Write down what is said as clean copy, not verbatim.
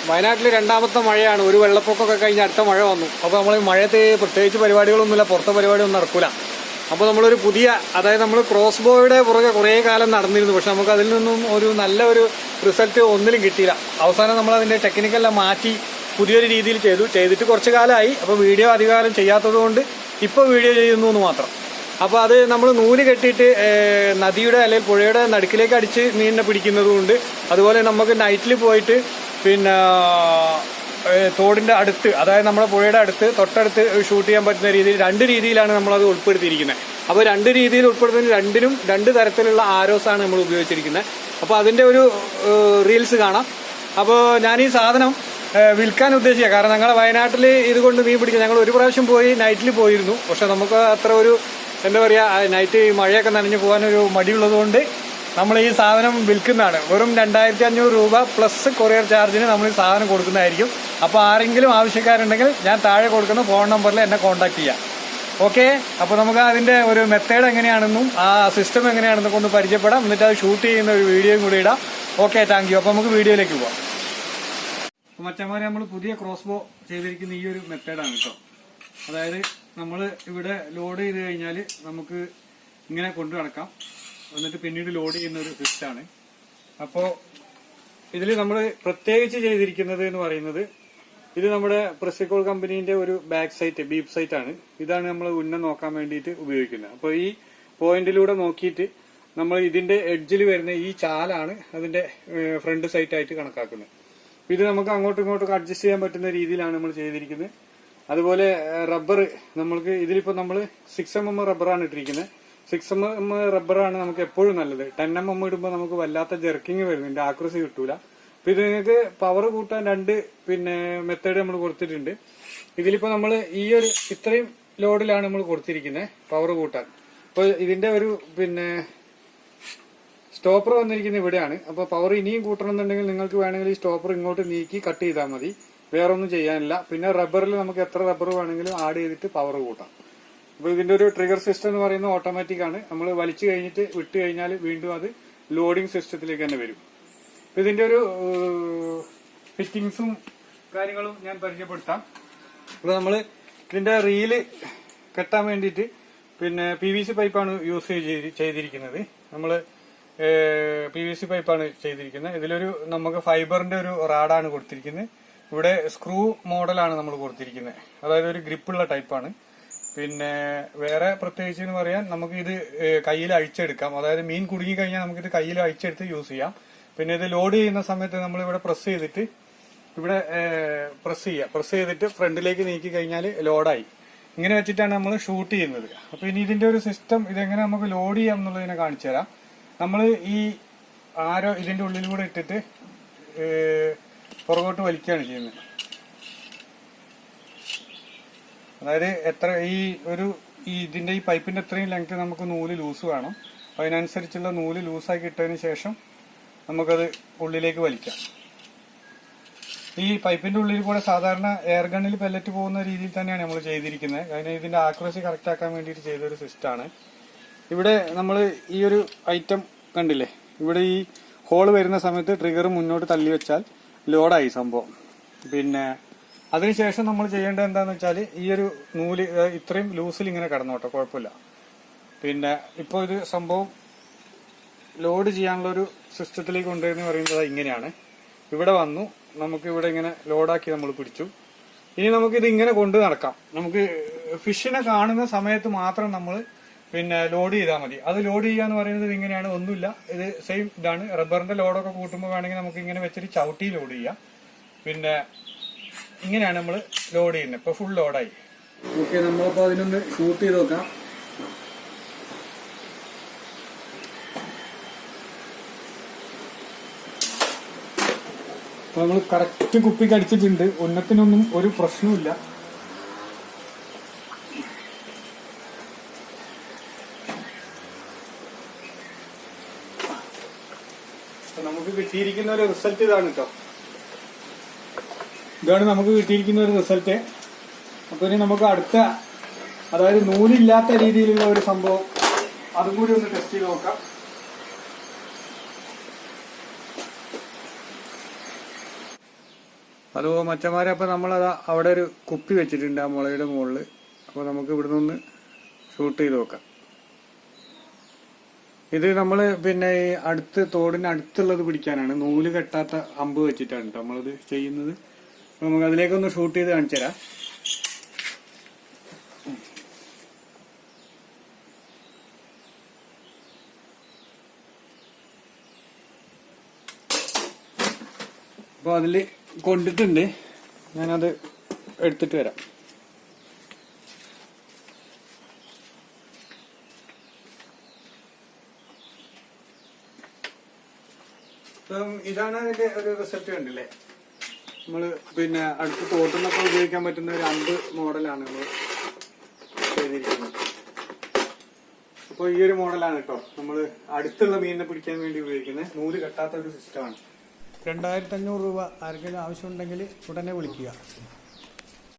വയനാട്ടിൽ രണ്ടാമത്തെ മഴയാണ്. ഒരു വെള്ളപ്പൊക്കമൊക്കെ കഴിഞ്ഞ് അടുത്ത മഴ വന്നു. അപ്പോൾ നമ്മൾ മഴയത്ത് പ്രത്യേകിച്ച് പരിപാടികളൊന്നുമില്ല, പുറത്തെ പരിപാടിയൊന്നും നടക്കില്ല. അപ്പോൾ നമ്മളൊരു പുതിയ, അതായത് നമ്മൾ ക്രോസ് ബോയുടെ പുറകെ കുറേ കാലം നടന്നിരുന്നു. പക്ഷെ നമുക്ക് അതിൽ നിന്നും ഒരു നല്ല ഒരു റിസൾട്ട് ഒന്നിലും കിട്ടിയില്ല. അവസാനം നമ്മൾ അതിൻ്റെ ടെക്നിക്കെല്ലാം മാറ്റി പുതിയൊരു രീതിയിൽ ചെയ്തിട്ട് കുറച്ച് കാലമായി. അപ്പോൾ വീഡിയോ അധികകാലം ചെയ്യാത്തത് കൊണ്ട് ഇപ്പോൾ വീഡിയോ ചെയ്യുന്നു എന്ന് മാത്രം. അപ്പോൾ അത് നമ്മൾ നൂല് കെട്ടിയിട്ട് നദിയുടെ അല്ലെങ്കിൽ പുഴയുടെ നടുക്കിലേക്ക് അടിച്ച് മീനിനെ പിടിക്കുന്നതുകൊണ്ട്, അതുപോലെ നമുക്ക് നൈറ്റിൽ പോയിട്ട് പിന്നെ തോടിൻ്റെ അടുത്ത്, അതായത് നമ്മുടെ പുഴയുടെ അടുത്ത് തൊട്ടടുത്ത് ഷൂട്ട് ചെയ്യാൻ പറ്റുന്ന രീതിയിൽ 2 രീതിയിലാണ് നമ്മളത് ഉൾപ്പെടുത്തിയിരിക്കുന്നത്. അപ്പോൾ 2 രീതിയിൽ ഉൾപ്പെടുത്തുന്ന രണ്ടിനും 2 തരത്തിലുള്ള ആരോസാണ് നമ്മൾ ഉപയോഗിച്ചിരിക്കുന്നത്. അപ്പോൾ അതിൻ്റെ ഒരു റീൽസ് കാണാം. അപ്പോൾ ഞാൻ ഈ സാധനം വിൽക്കാൻ ഉദ്ദേശിക്കുക. കാരണം ഞങ്ങൾ വയനാട്ടിൽ ഇതുകൊണ്ട് മീൻ പിടിക്കുക. ഞങ്ങൾ ഒരു പ്രാവശ്യം പോയി നൈറ്റിൽ പോയിരുന്നു. പക്ഷെ നമുക്ക് അത്ര ഒരു എന്താ പറയുക, നൈറ്റ് മഴയൊക്കെ നനഞ്ഞു പോകാനൊരു മടിയുള്ളത് കൊണ്ട് നമ്മൾ ഈ സാധനം വിൽക്കുന്നതാണ്. വെറും 2500 രൂപ പ്ലസ് കൊറിയർ ചാർജിന് നമ്മൾ ഈ സാധനം കൊടുക്കുന്നതായിരിക്കും. അപ്പോൾ ആരെങ്കിലും ആവശ്യക്കാരുണ്ടെങ്കിൽ ഞാൻ താഴെ കൊടുക്കുന്ന ഫോൺ നമ്പറിൽ എന്നെ കോൺടാക്ട് ചെയ്യാം. ഓക്കെ, അപ്പോൾ നമുക്ക് അതിൻ്റെ ഒരു മെത്തേഡ് എങ്ങനെയാണെന്നും ആ സിസ്റ്റം എങ്ങനെയാണെന്നൊക്കെ ഒന്ന് പരിചയപ്പെടാം. എന്നിട്ട് അത് ഷൂട്ട് ചെയ്യുന്ന ഒരു വീഡിയോയും കൂടി ഇടാം. Okay, thank you. അപ്പോൾ നമുക്ക് വീഡിയോയിലേക്ക് പോവാം. അപ്പോൾ മച്ചന്മാരെ, നമ്മൾ പുതിയ ക്രോസ് ബോ ചെയ്തിരിക്കുന്ന ഈ ഒരു മെത്തേഡാണ് കേട്ടോ. അതായത് നമ്മൾ ഇവിടെ ലോഡ് ചെയ്ത് കഴിഞ്ഞാൽ നമുക്ക് ഇങ്ങനെ കൊണ്ടു നടക്കാം. എന്നിട്ട് പിന്നീട് ലോഡ് ചെയ്യുന്ന ഒരു സിസ്റ്റമാണ്. അപ്പോൾ ഇതിൽ നമ്മൾ പ്രത്യേകിച്ച് ചെയ്തിരിക്കുന്നത് എന്ന് പറയുന്നത്, ഇത് നമ്മുടെ പ്രസിക്കോൾ കമ്പനീന്റെ ഒരു ബാക്ക് സൈറ്റ്, ബീപ്പ് സൈറ്റ് ആണ്. ഇതാണ് നമ്മൾ ഉന്നം നോക്കാൻ വേണ്ടിയിട്ട് ഉപയോഗിക്കുന്നത്. അപ്പോൾ ഈ പോയിന്റിലൂടെ നോക്കിയിട്ട് നമ്മൾ ഇതിന്റെ എഡ്ജിൽ വരുന്ന ഈ ചാലാണ് അതിന്റെ ഫ്രണ്ട് സൈറ്റ് ആയിട്ട് കണക്കാക്കുന്നത്. ഇത് നമുക്ക് അങ്ങോട്ടും ഇങ്ങോട്ടും അഡ്ജസ്റ്റ് ചെയ്യാൻ പറ്റുന്ന രീതിയിലാണ് നമ്മൾ ചെയ്തിരിക്കുന്നത്. അതുപോലെ റബ്ബർ, നമ്മൾക്ക് ഇതിലിപ്പോൾ നമ്മൾ 6mm റബ്ബറാണ് ഇട്ടിരിക്കുന്നത്. 6mm റബ്ബറാണ് നമുക്ക് എപ്പോഴും നല്ലത്. 10mm ഇടുമ്പോൾ നമുക്ക് വല്ലാത്ത ജെർക്കിങ് വരുന്നുണ്ട്, ആക്യുറസി കിട്ടൂല. അപ്പൊ ഇത് നിങ്ങൾക്ക് പവർ കൂട്ടാൻ 2 മെത്തേഡ് നമ്മൾ കൊടുത്തിട്ടുണ്ട്. ഇതിലിപ്പോ നമ്മൾ ഈ ഒരു ഇത്രയും ലോഡിലാണ് നമ്മൾ കൊടുത്തിരിക്കുന്നത് പവർ കൂട്ടാൻ. അപ്പൊ ഇതിന്റെ ഒരു സ്റ്റോപ്പർ വന്നിരിക്കുന്നത് ഇവിടെയാണ്. അപ്പൊ പവർ ഇനിയും കൂട്ടണമെന്നുണ്ടെങ്കിൽ നിങ്ങൾക്ക് വേണമെങ്കിൽ ഈ സ്റ്റോപ്പർ ഇങ്ങോട്ട് നീക്കി കട്ട് ചെയ്താൽ മതി, വേറെ ഒന്നും ചെയ്യാനില്ല. പിന്നെ റബ്ബറിൽ നമുക്ക് എത്ര റബ്ബർ വേണമെങ്കിലും ആഡ് ചെയ്തിട്ട് പവർ കൂട്ടാം. അപ്പൊ ഇതിന്റെ ഒരു ട്രിഗർ സിസ്റ്റം എന്ന് പറയുന്നത് ഓട്ടോമാറ്റിക് ആണ്. നമ്മൾ വലിച്ചു കഴിഞ്ഞിട്ട് വിട്ട് കഴിഞ്ഞാൽ വീണ്ടും അത് ലോഡിംഗ് സിസ്റ്റത്തിലേക്ക് തന്നെ വരും. ഇതിന്റെ ഒരു ഫിറ്റിംഗ്സും കാര്യങ്ങളും ഞാൻ പരിചയപ്പെടുത്താം. അപ്പൊ നമ്മൾ ഇതിന്റെ റീല് കെട്ടാൻ വേണ്ടിയിട്ട് PVC പൈപ്പാണ് യൂസ് ചെയ്തിരിക്കുന്നത്. നമ്മൾ PVC പൈപ്പാണ് ചെയ്തിരിക്കുന്നത്. ഇതിലൊരു നമുക്ക് ഫൈബറിന്റെ ഒരു റാഡാണ് കൊടുത്തിരിക്കുന്നത്. ഇവിടെ സ്ക്രൂ മോഡലാണ് നമ്മൾ കൊടുത്തിരിക്കുന്നത്. അതായത് ഒരു ഗ്രിപ്പുള്ള ടൈപ്പാണ്. പിന്നെ വേറെ പ്രത്യേകിച്ച് എന്ന് പറയാൻ, നമുക്ക് ഇത് കയ്യിൽ അഴിച്ചെടുക്കാം. അതായത് മീൻ കുടുങ്ങി കഴിഞ്ഞാൽ നമുക്കിത് കയ്യിൽ അഴിച്ചെടുത്ത് യൂസ് ചെയ്യാം. പിന്നെ ഇത് ലോഡ് ചെയ്യുന്ന സമയത്ത് നമ്മൾ ഇവിടെ പ്രസ് ചെയ്തിട്ട് പ്രസ് ചെയ്തിട്ട് ഫ്രണ്ടിലേക്ക് നീക്കി കഴിഞ്ഞാൽ ലോഡായി. ഇങ്ങനെ വെച്ചിട്ടാണ് നമ്മൾ ഷൂട്ട് ചെയ്യുന്നത്. അപ്പൊ ഇനി ഇതിന്റെ ഒരു സിസ്റ്റം, ഇതെങ്ങനെ നമുക്ക് ലോഡ് ചെയ്യാം എന്നുള്ളതിനെ കാണിച്ചു തരാം. നമ്മൾ ഈ ആരോ ഇതിന്റെ ഉള്ളിലൂടെ ഇട്ടിട്ട് പുറകോട്ട് വലിക്കുകയാണ് ചെയ്യുന്നത്. അതായത് ഇതിന്റെ ഈ പൈപ്പിന്റെ എത്രയും ലെങ്ത് നമുക്ക് നൂല് ലൂസ് വേണം. അപ്പൊ അതിനനുസരിച്ചുള്ള നൂല് ലൂസാക്കി ഇട്ടതിന് ശേഷം നമുക്കത് ഉള്ളിലേക്ക് വലിക്കാം. ഈ പൈപ്പിന്റെ ഉള്ളിൽ കൂടെ സാധാരണ എയർ ഗണ്ണിൽ പെല്ലറ്റ് പോകുന്ന രീതിയിൽ തന്നെയാണ് നമ്മൾ ചെയ്തിരിക്കുന്നത്. അതിന് ഇതിന്റെ ആക്യുറസി കറക്റ്റ് ആക്കാൻ വേണ്ടിയിട്ട് ചെയ്തൊരു സിസ്റ്റമാണ്. ഇവിടെ നമ്മൾ ഈ ഒരു ഐറ്റം കണ്ടില്ലേ, ഇവിടെ ഈ ഹോള് വരുന്ന സമയത്ത് ട്രിഗർ മുന്നോട്ട് തള്ളി വെച്ചാൽ ലോഡായി സംഭവം. പിന്നെ അതിനുശേഷം നമ്മൾ ചെയ്യേണ്ടത് എന്താന്ന് വെച്ചാൽ, ഈ ഒരു നൂല് ഇത്രയും ലൂസിൽ ഇങ്ങനെ കിടന്നോട്ടെ, കുഴപ്പമില്ല. പിന്നെ ഇപ്പോൾ ഇത് സംഭവം ലോഡ് ചെയ്യാനുള്ള ഒരു സിസ്റ്റത്തിലേക്ക് കൊണ്ടുവരുന്ന പറയുന്നത് ഇങ്ങനെയാണ്. ഇവിടെ വന്നു, നമുക്ക് ഇവിടെ ഇങ്ങനെ ലോഡാക്കി നമ്മൾ പിടിച്ചു. ഇനി നമുക്കിത് ഇങ്ങനെ കൊണ്ടു നടക്കാം. നമുക്ക് ഫിഷിനെ കാണുന്ന സമയത്ത് മാത്രം നമ്മൾ ലോഡ് ചെയ്താൽ മതി. അത് ലോഡ് ചെയ്യാന്ന് പറയുന്നത് ഇങ്ങനെയാണ്, ഒന്നുമില്ല. ഇത് സെയിം ഇതാണ്. റബ്ബറിന്റെ ലോഡൊക്കെ കൂട്ടുമ്പോൾ വേണമെങ്കിൽ നമുക്ക് ഇങ്ങനെ വെച്ചിട്ട് ചവിട്ടി ലോഡ് ചെയ്യാം. പിന്നെ ഇങ്ങനെയാണ് നമ്മൾ ലോഡ് ചെയ്യുന്നത്. ഇപ്പൊ ഫുൾ ലോഡായി. ഓക്കെ, നമ്മളിപ്പോ അതിനൊന്ന് ഷൂട്ട് ചെയ്ത് നോക്കാം. അപ്പൊ നമ്മൾ കറക്റ്റ് കുപ്പിക്ക് അടിച്ചിട്ടുണ്ട്. ഉന്നത്തിനൊന്നും ഒരു പ്രശ്നവുമില്ല. നമുക്ക് കിട്ടിയിരിക്കുന്ന ഒരു റിസൾട്ട് ഇതാണ് കേട്ടോ. ഇതാണ് നമുക്ക് കിട്ടിയിരിക്കുന്ന ഒരു റിസൾട്ട്. അപ്പൊ ഇനി നമുക്ക് അടുത്ത, അതായത് നൂലില്ലാത്ത രീതിയിലുള്ള ഒരു സംഭവം അതും കൂടി ഒന്ന് ടെസ്റ്റ് ചെയ്ത് നോക്കാം. അതോ മച്ചന്മാരെ അപ്പം നമ്മളത് അവിടെ ഒരു കുപ്പി വെച്ചിട്ടുണ്ട് ആ മുളയുടെ മുകളിൽ. അപ്പോൾ നമുക്ക് ഇവിടെ നിന്ന് ഷൂട്ട് ചെയ്ത് നോക്കാം. ഇത് നമ്മൾ പിന്നെ ഈ അടുത്ത് തോടിന് അടുത്തുള്ളത് പിടിക്കാനാണ്, നൂല് കെട്ടാത്ത അമ്പ് വെച്ചിട്ടാണ് കേട്ടോ നമ്മളിത് ചെയ്യുന്നത്. അപ്പോൾ നമുക്ക് അതിലേക്കൊന്ന് ഷൂട്ട് ചെയ്ത് കാണിച്ചു തരാം. അപ്പോൾ അതിൽ കൊണ്ടിട്ടുണ്ട്, ഞാനത് എടുത്തിട്ട് വരാം. അപ്പം ഇതാണ് അതിന്റെ ഒരു റിസൾട്ട്. കണ്ടില്ലേ, നമ്മൾ പിന്നെ അടുത്ത് തോട്ടുന്നൊക്കെ ഉപയോഗിക്കാൻ പറ്റുന്ന ഒരു അമ്പ് മോഡലാണ് നമ്മൾ ചെയ്തിരിക്കുന്നത്. അപ്പോൾ ഈ ഒരു മോഡലാണ് കേട്ടോ നമ്മൾ അടുത്തുള്ള മീനിനെ പിടിക്കാൻ വേണ്ടി ഉപയോഗിക്കുന്നത്. നൂല് കെട്ടാത്ത ഒരു സിസ്റ്റമാണ്. 2500 രൂപ ആർക്കെങ്കിലും ആവശ്യമുണ്ടെങ്കിൽ ഉടനെ വിളിക്കുക.